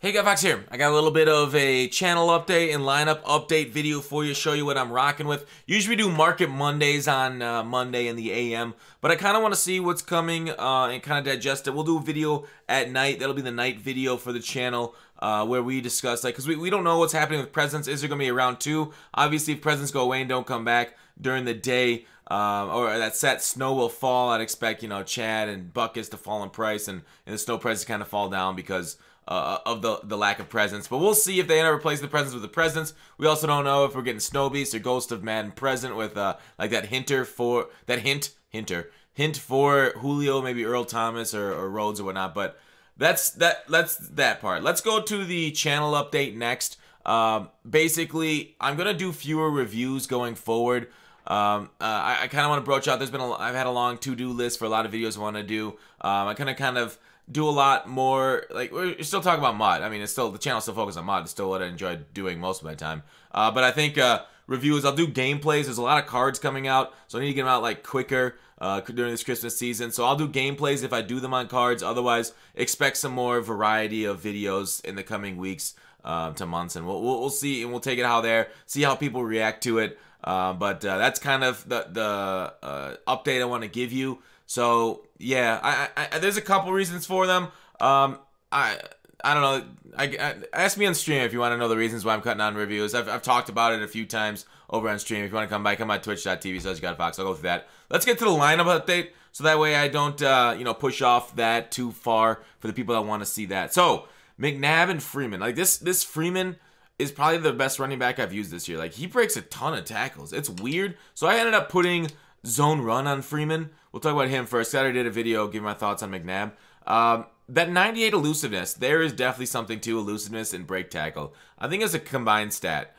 Hey guys, Fox here. I got a little bit of a channel update and lineup update video for you, show you what I'm rocking with. Usually we do Market Mondays on Monday in the AM, but I kind of want to see what's coming and kind of digest it. We'll do a video at night. That'll be the night video for the channel where we discuss, like, because we don't know what's happening with presents. Is there going to be a round two? Obviously, if presents go away and don't come back during the day, or that set snow will fall, I'd expect, Chad and buckets to fall in price and the snow prices kind of fall down because of the lack of presents. But we'll see if they end up replacing the presents with the presents. We also don't know if we're getting Snow Beast or Ghost of Madden present with like that hint for Julio, maybe Earl Thomas or Rhodes or whatnot. But that's that part. Let's go to the channel update next. Basically, I'm gonna do fewer reviews going forward. I kind of want to broach out. I've had a long to-do list for a lot of videos I want to do. I kind of do a lot more, like, we're still talking about mod. I mean, it's still, the channel's still focused on mod. It's still what I enjoy doing most of my time. But I think reviews, I'll do gameplays. There's a lot of cards coming out, so I need to get them out like quicker during this Christmas season. So I'll do gameplays if I do them on cards. Otherwise, expect some more variety of videos in the coming weeks to months, and we'll see, and we'll take it how there, see how people react to it. But that's kind of the update I want to give you. So yeah, I there's a couple reasons for them. I don't know. Ask me on stream if you want to know the reasons why I'm cutting on reviews. I've talked about it a few times over on stream. If you want to come by, come by twitch.tv/GodFox. I'll go through that. Let's get to the lineup update, so that way I don't push off that too far for the people that want to see that. So McNabb and Freeman, like this Freeman is probably the best running back I've used this year. Like, he breaks a ton of tackles. It's weird. So I ended up putting zone run on Freeman. We'll talk about him first. I already did a video giving my thoughts on McNabb. That 98 elusiveness, there is definitely something to elusiveness and break tackle. I think it's a combined stat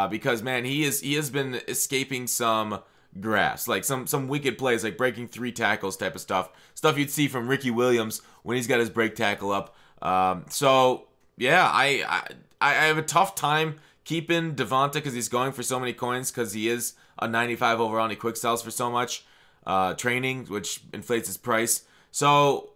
because, man, he has been escaping some graphs, like some wicked plays, like breaking 3 tackles type of stuff you'd see from Ricky Williams when he's got his break tackle up. So yeah, I have a tough time keeping Devonta because he's going for so many coins, because he is a 95 overall and he quick sells for so much training, which inflates his price. So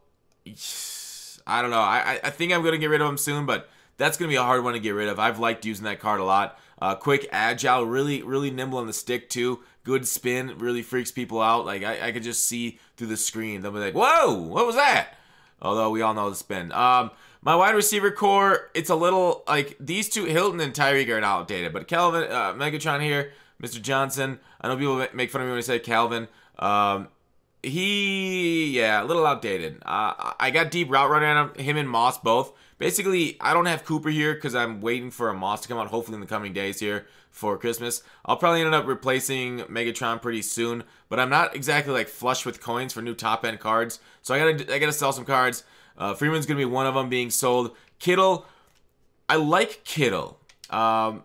I don't know. I think I'm going to get rid of him soon, but that's going to be a hard one to get rid of. I've liked using that card a lot. Quick, agile, really nimble on the stick too. Good spin, really freaks people out. Like, I could just see through the screen. They'll be like, whoa, what was that? Although we all know the spin. My wide receiver core, it's a little, like, these two, Hilton and Tyreek, are outdated. But Calvin, Megatron here, Mr. Johnson, I know people make fun of me when I say Calvin. Yeah, a little outdated. I got deep route runner on him and Moss both. Basically, I don't have Cooper here because I'm waiting for a Moss to come out, hopefully in the coming days here for Christmas. I'll probably end up replacing Megatron pretty soon, but I'm not exactly like flush with coins for new top end cards, so I gotta sell some cards. Freeman's gonna be one of them being sold. Kittle, I like Kittle. I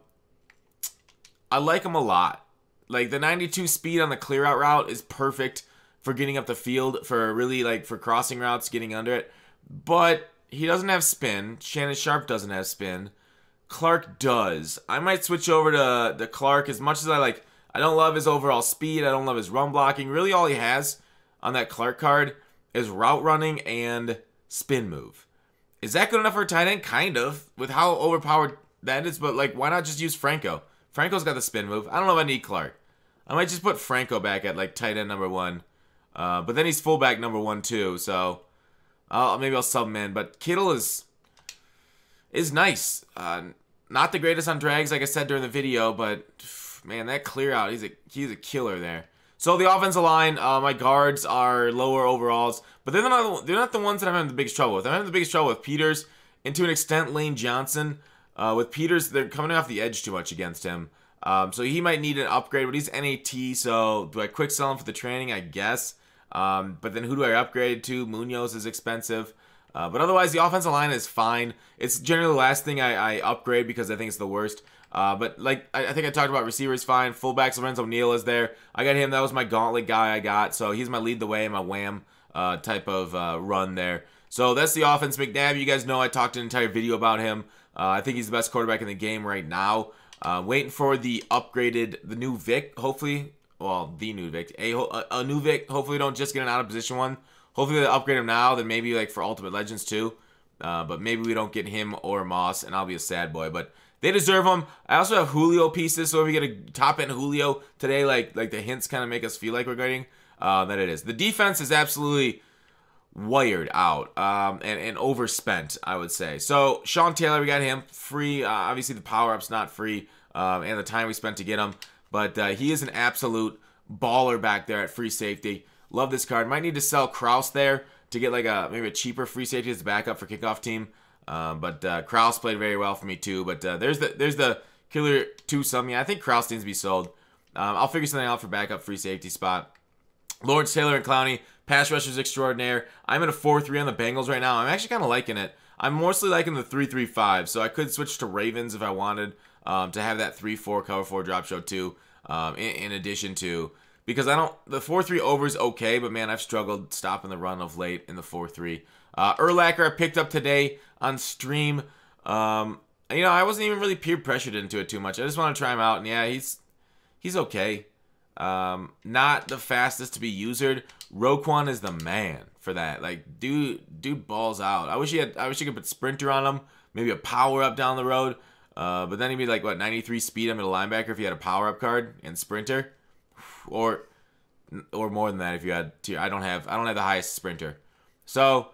like him a lot. Like, the 92 speed on the clear out route is perfect for getting up the field, for really, like, for crossing routes, getting under it. But he doesn't have spin. Shannon Sharp doesn't have spin. Clark does. I might switch over to Clark. As much as I don't love his overall speed, I don't love his run blocking. Really, all he has on that Clark card is route running and spin move. Is that good enough for a tight end? Kind of, with how overpowered that is. But, like, why not just use Franco? Franco's got the spin move. I don't know if I need Clark. I might just put Franco back at, like, tight end number 1. But then he's fullback number 1 too, so maybe I'll sub him in. But Kittle is nice. Not the greatest on drags, like I said during the video, but man, that clear out, he's a killer there. So the offensive line, my guards are lower overalls, but they're not the ones that I'm having the biggest trouble with. I'm having the biggest trouble with Peters, and to an extent Lane Johnson. With Peters, they're coming off the edge too much against him. So he might need an upgrade, but he's NAT, so do I quick sell him for the training? I guess. But then who do I upgrade to? Munoz is expensive. But otherwise, the offensive line is fine. It's generally the last thing I upgrade because I think it's the worst. But like I think I talked about, receivers fine. Fullbacks, Lorenzo Neal is there. I got him. That was my gauntlet guy I got. So he's my lead the way, my wham type of run there. So that's the offense. McNabb, you guys know I talked an entire video about him. I think he's the best quarterback in the game right now. Waiting for the new Vic, hopefully. Well, the new Vic. A new Vic. Hopefully don't just get an out of position one. Hopefully they upgrade him now, then maybe like for Ultimate Legends too. but maybe we don't get him or Moss, and I'll be a sad boy. But they deserve them. I also have Julio pieces, so if we get a top-end Julio today, like the hints kind of make us feel like we're getting, that it is. The defense is absolutely wired out and overspent, I would say. So Sean Taylor, we got him free. Obviously, the power-up's not free, and the time we spent to get him. But he is an absolute baller back there at free safety. Love this card. Might need to sell Kraus there to get like maybe a cheaper free safety as a backup for kickoff team. But Kraus played very well for me too. But there's the killer twosome. Yeah, I think Kraus needs to be sold. I'll figure something out for backup free safety spot. Lawrence Taylor and Clowney, pass rushers extraordinaire. I'm at a 4-3 on the Bengals right now. I'm actually kind of liking it. I'm mostly liking the 3-3-5, so I could switch to Ravens if I wanted to have that 3-4 cover 4 drop show too. In addition to, because the 4-3 over is okay, but man, I've struggled stopping the run of late in the 4-3. Urlacher I picked up today on stream. I wasn't even really peer pressured into it too much. I just want to try him out, and yeah, he's okay. Not the fastest to be usered. Roquan is the man for that. Like, dude balls out. I wish he could put Sprinter on him, maybe a power up down the road. But then he'd be like, what, 93 speed I'm at a linebacker if he had a power up card and Sprinter, or more than that if you had. I don't have the highest Sprinter. So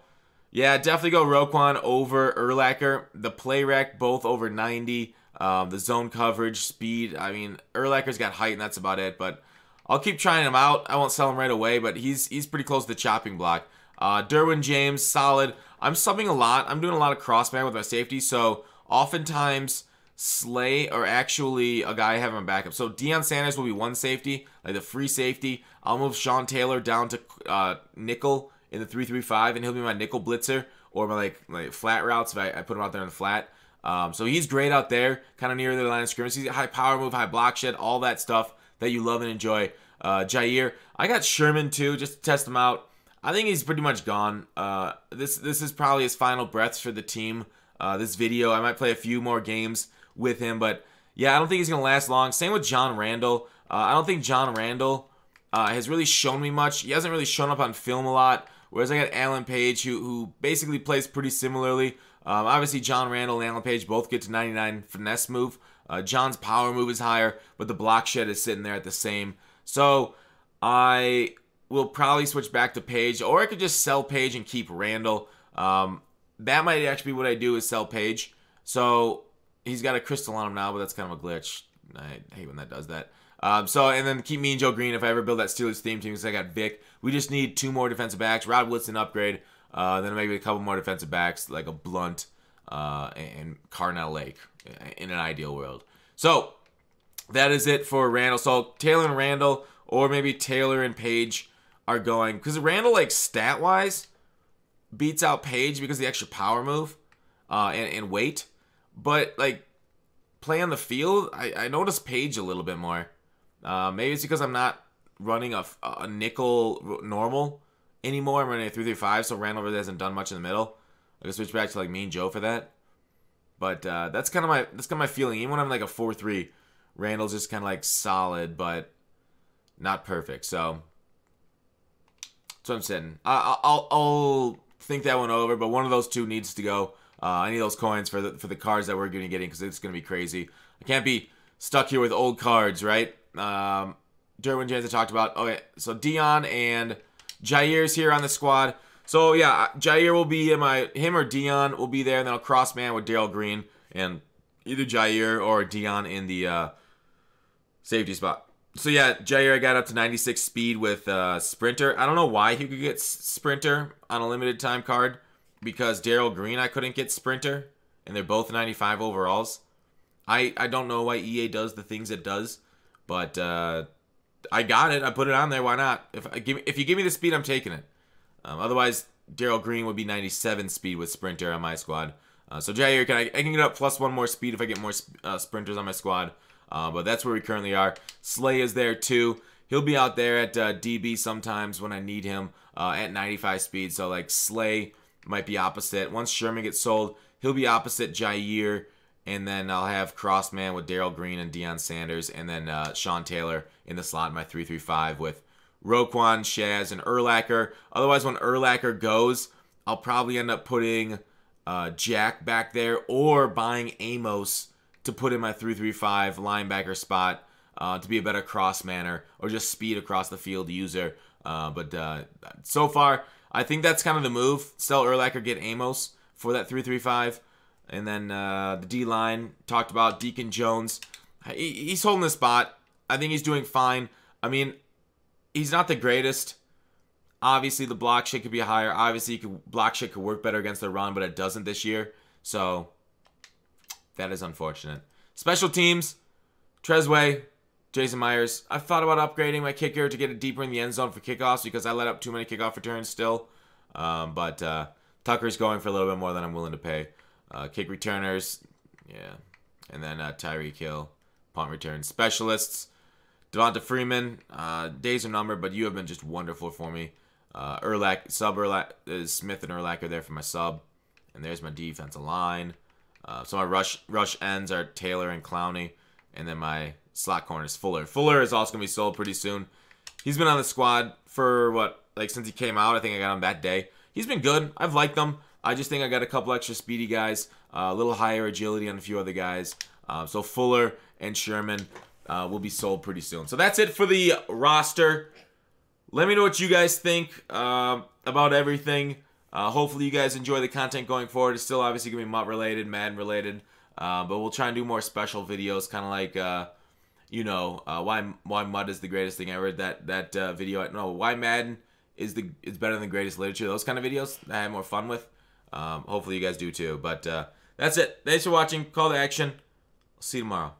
yeah, definitely go Roquan over Urlacher. The play rec both over 90. The zone coverage, speed. I mean, Urlacher's got height and that's about it. But I'll keep trying him out. I won't sell him right away, but he's pretty close to the chopping block. Derwin James, solid. I'm subbing a lot. I'm doing a lot of crossman with my safety, so oftentimes Slay or actually a guy I have him backup. So Deion Sanders will be one safety, like the free safety. I'll move Sean Taylor down to nickel in the 3-3-5, and he'll be my nickel blitzer or my like flat routes if I put him out there in the flat. So he's great out there, kind of near the line of scrimmage. He's a high power move, high block shed, all that stuff that you love and enjoy. Jair, I got Sherman too, just to test him out. I think he's pretty much gone. This is probably his final breaths for the team. This video, I might play a few more games with him, but yeah, I don't think he's gonna last long. Same with John Randall. I don't think John Randall has really shown me much. He hasn't really shown up on film a lot. Whereas I got Alan Page, who basically plays pretty similarly. Obviously, John Randall and Alan Page both get to 99 finesse move. John's power move is higher, but the block shed is sitting there at the same. So I will probably switch back to Page, or I could just sell Page and keep Randall. That might actually be what I do, is sell Page. So he's got a crystal on him now, but that's kind of a glitch. I hate when that does that. And then keep me and Joe Green if I ever build that Steelers theme team, because I got Vic. We just need 2 more defensive backs. Rod Woodson upgrade. Then maybe a couple more defensive backs, like a Blunt and Carnell Lake in an ideal world. So that is it for Randall. So Taylor and Randall, or maybe Taylor and Page are going, because Randall, like, stat-wise, beats out Page because of the extra power move and weight. But, like, play on the field, I notice Page a little bit more. Maybe it's because I'm not running a nickel normal anymore. I'm running a 3-3-5, so Randall really hasn't done much in the middle. I can switch back to like me and Joe for that. But that's kind of my feeling. Even when I'm like a 4-3, Randall's just kind of like solid, but not perfect. So that's what I'm saying. I'll think that one over, but one of those two needs to go. I need those coins for the cards that we're going to be getting, because it's going to be crazy. I can't be stuck here with old cards, right? Derwin James I talked about. Okay, so Dion and Jair's here on the squad. So yeah, Jair will be in him or Dion will be there, and then I'll cross man with Darrell Green and either Jair or Dion in the safety spot. So yeah, Jair I got up to 96 speed with Sprinter. I don't know why he could get Sprinter on a limited time card, because Darrell Green I couldn't get Sprinter, and they're both 95 overalls. I don't know why EA does the things it does, but I got it. I put it on there. Why not? If you give me the speed, I'm taking it. Otherwise, Darrell Green would be 97 speed with Sprinter on my squad. So Jair, I can get up plus 1 more speed if I get more Sprinters on my squad. But that's where we currently are. Slay is there too. He'll be out there at DB sometimes when I need him at 95 speed. So like Slay might be opposite. Once Sherman gets sold, he'll be opposite Jair. And then I'll have Crossman with Darrell Green and Deion Sanders. And then Sean Taylor in the slot in my 3-3-5 with Roquan, Shaz, and Urlacher. Otherwise, when Urlacher goes, I'll probably end up putting Jack back there, or buying Amos to put in my 3-3-5 linebacker spot to be a better cross manner or just speed across the field user. But so far, I think that's kind of the move. Sell Urlacher, get Amos for that 3-3-5. And then the D-line, talked about Deacon Jones. He's holding the spot. I think he's doing fine. I mean, he's not the greatest. Obviously, the block shit could be higher. Obviously, block shit could work better against the run, but it doesn't this year. So, that is unfortunate. Special teams, Trezway, Jason Myers. I've thought about upgrading my kicker to get it deeper in the end zone for kickoffs because I let up too many kickoff returns still. But Tucker's going for a little bit more than I'm willing to pay. Kick returners, yeah. And then Tyreek Hill, punt return specialists. Devonta Freeman, days are numbered, but you have been just wonderful for me. Sub-Urlacher is Smith and Urlacher there for my sub. And there's my defensive line. So my rush ends are Taylor and Clowney. And then my slot corner is Fuller. Fuller is also going to be sold pretty soon. He's been on the squad for, since he came out. I think I got him that day. He's been good. I've liked them. I just think I got a couple extra speedy guys. A little higher agility on a few other guys. So Fuller and Sherman will be sold pretty soon. So that's it for the roster. Let me know what you guys think about everything. Hopefully you guys enjoy the content going forward. It's still obviously going to be MUT related, Madden related. But we'll try and do more special videos, kind of like, why MUT is the greatest thing ever. That video, why Madden is better than the greatest literature. Those kind of videos I have more fun with. Hopefully you guys do too. But that's it. Thanks for watching. Call to action. I'll see you tomorrow.